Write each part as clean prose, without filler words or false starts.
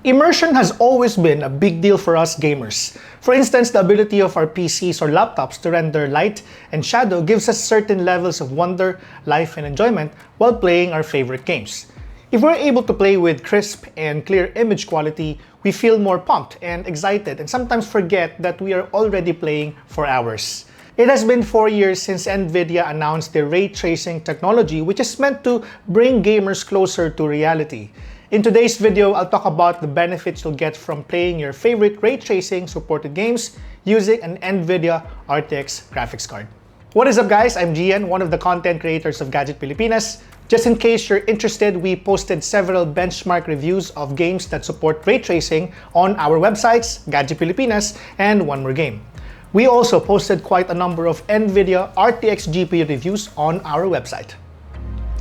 Immersion has always been a big deal for us gamers. For instance, the ability of our PCs or laptops to render light and shadow gives us certain levels of wonder, life, and enjoyment while playing our favorite games. If we're able to play with crisp and clear image quality, we feel more pumped and excited and sometimes forget that we are already playing for hours. It has been 4 years since NVIDIA announced their ray tracing technology, which is meant to bring gamers closer to reality. In today's video, I'll talk about the benefits you'll get from playing your favorite ray tracing supported games using an NVIDIA RTX graphics card. What is up guys, I'm Gian, one of the content creators of Gadget Pilipinas. Just in case you're interested, we posted several benchmark reviews of games that support ray tracing on our websites, Gadget Pilipinas and One More Game. We also posted quite a number of NVIDIA RTX GPU reviews on our website.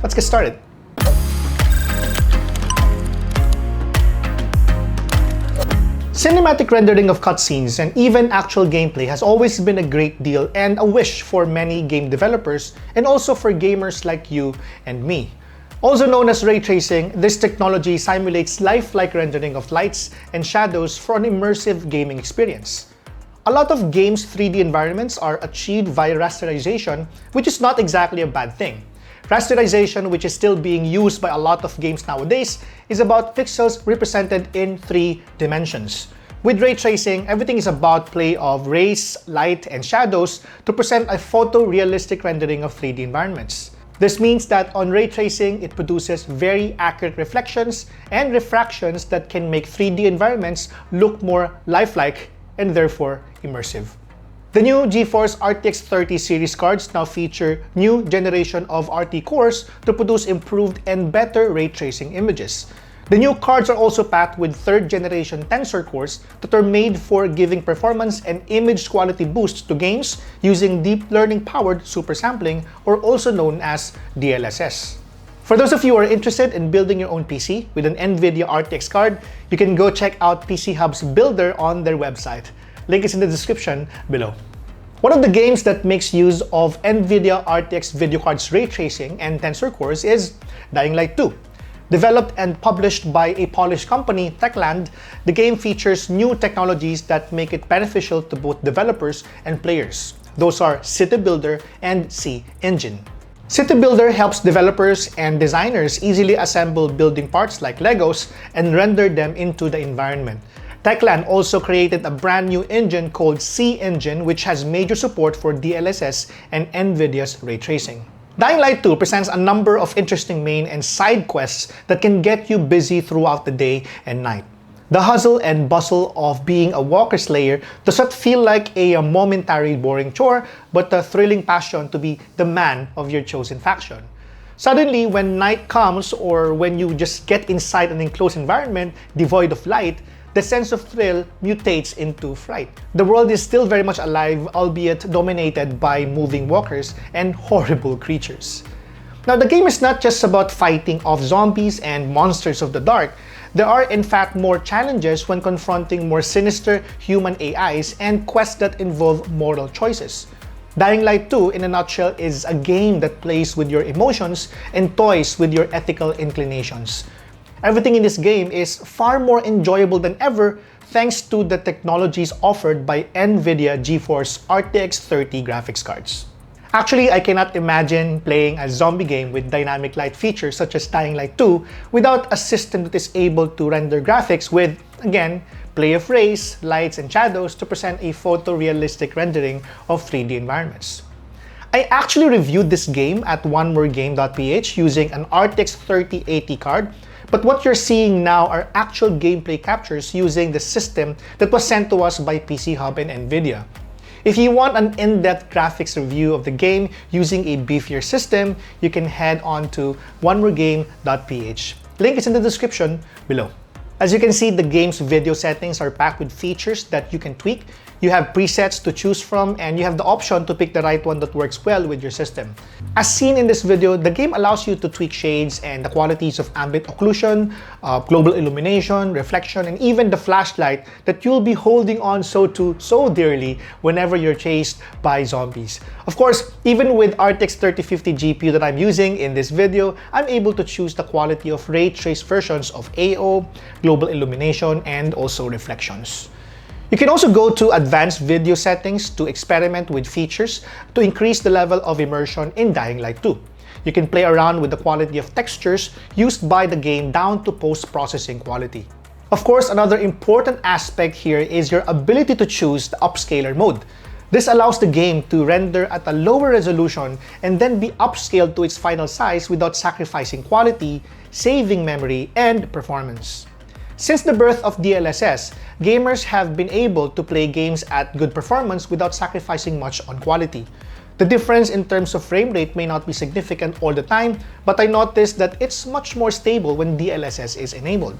Let's get started. Cinematic rendering of cutscenes and even actual gameplay has always been a great deal and a wish for many game developers and also for gamers like you and me. Also known as ray tracing, this technology simulates lifelike rendering of lights and shadows for an immersive gaming experience. A lot of games' 3D environments are achieved via rasterization, which is not exactly a bad thing. Rasterization, which is still being used by a lot of games nowadays, is about pixels represented in 3 dimensions. With ray tracing, everything is about play of rays, light, and shadows to present a photorealistic rendering of 3D environments. This means that on ray tracing, it produces very accurate reflections and refractions that can make 3D environments look more lifelike and therefore immersive. The new GeForce RTX 30 series cards now feature new generation of RT cores to produce improved and better ray tracing images. The new cards are also packed with 3rd generation tensor cores that are made for giving performance and image quality boosts to games using deep learning powered supersampling, or also known as DLSS. For those of you who are interested in building your own PC with an NVIDIA RTX card, you can go check out PC Hub's builder on their website. Link is in the description below. One of the games that makes use of NVIDIA RTX video cards ray tracing and tensor cores is Dying Light 2. Developed and published by a Polish company, Techland, the game features new technologies that make it beneficial to both developers and players. Those are City Builder and C Engine. City Builder helps developers and designers easily assemble building parts like Legos and render them into the environment. Techland also created a brand new engine called C Engine, which has major support for DLSS and NVIDIA's ray tracing. Dying Light 2 presents a number of interesting main and side quests that can get you busy throughout the day and night. The hustle and bustle of being a Walker Slayer does not feel like a momentary boring chore, but a thrilling passion to be the man of your chosen faction. Suddenly, when night comes or when you just get inside an enclosed environment devoid of light, the sense of thrill mutates into fright. The world is still very much alive, albeit dominated by moving walkers and horrible creatures. Now, the game is not just about fighting off zombies and monsters of the dark. There are in fact more challenges when confronting more sinister human AIs and quests that involve moral choices. Dying Light 2, in a nutshell, is a game that plays with your emotions and toys with your ethical inclinations. Everything in this game is far more enjoyable than ever thanks to the technologies offered by NVIDIA GeForce RTX 30 graphics cards. Actually, I cannot imagine playing a zombie game with dynamic light features such as Dying Light 2 without a system that is able to render graphics with, again, play of rays, lights, and shadows to present a photorealistic rendering of 3D environments. I actually reviewed this game at onemore.game.ph using an RTX 3080 card, but what you're seeing now are actual gameplay captures using the system that was sent to us by PC Hub and NVIDIA. If you want an in-depth graphics review of the game using a beefier system, you can head on to onemore.game.ph. Link is in the description below. As you can see, the game's video settings are packed with features that you can tweak. You have presets to choose from, and you have the option to pick the right one that works well with your system. As seen in this video, the game allows you to tweak shades and the qualities of ambient occlusion, global illumination, reflection, and even the flashlight that you'll be holding on so dearly whenever you're chased by zombies. Of course, even with RTX 3050 GPU that I'm using in this video, I'm able to choose the quality of ray trace versions of AO, global illumination and also reflections. You can also go to advanced video settings to experiment with features to increase the level of immersion in Dying Light 2. You can play around with the quality of textures used by the game down to post-processing quality. Of course, another important aspect here is your ability to choose the upscaler mode. This allows the game to render at a lower resolution and then be upscaled to its final size without sacrificing quality, saving memory, and performance. Since the birth of DLSS, gamers have been able to play games at good performance without sacrificing much on quality. The difference in terms of frame rate may not be significant all the time, but I noticed that it's much more stable when DLSS is enabled.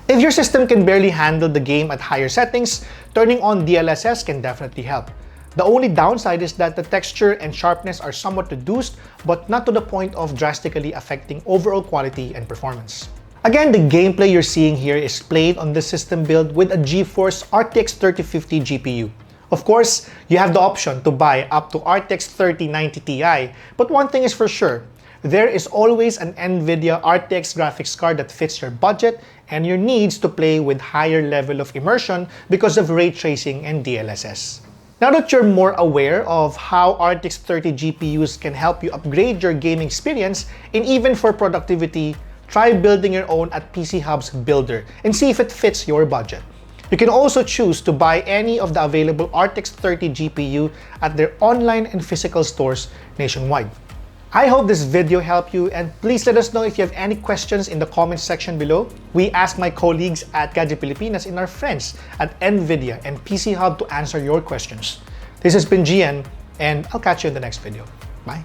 If your system can barely handle the game at higher settings, turning on DLSS can definitely help. The only downside is that the texture and sharpness are somewhat reduced, but not to the point of drastically affecting overall quality and performance. Again, the gameplay you're seeing here is played on this system build with a GeForce RTX 3050 GPU. Of course, you have the option to buy up to RTX 3090 Ti, but one thing is for sure, there is always an NVIDIA RTX graphics card that fits your budget and your needs to play with higher level of immersion because of ray tracing and DLSS. Now that you're more aware of how RTX 30 GPUs can help you upgrade your gaming experience, and even for productivity, try building your own at PC Hub's Builder and see if it fits your budget. You can also choose to buy any of the available RTX 30 GPU at their online and physical stores nationwide. I hope this video helped you, and please let us know if you have any questions in the comments section below. We asked my colleagues at Gadget Pilipinas and our friends at NVIDIA and PC Hub to answer your questions. This has been Gian, and I'll catch you in the next video. Bye!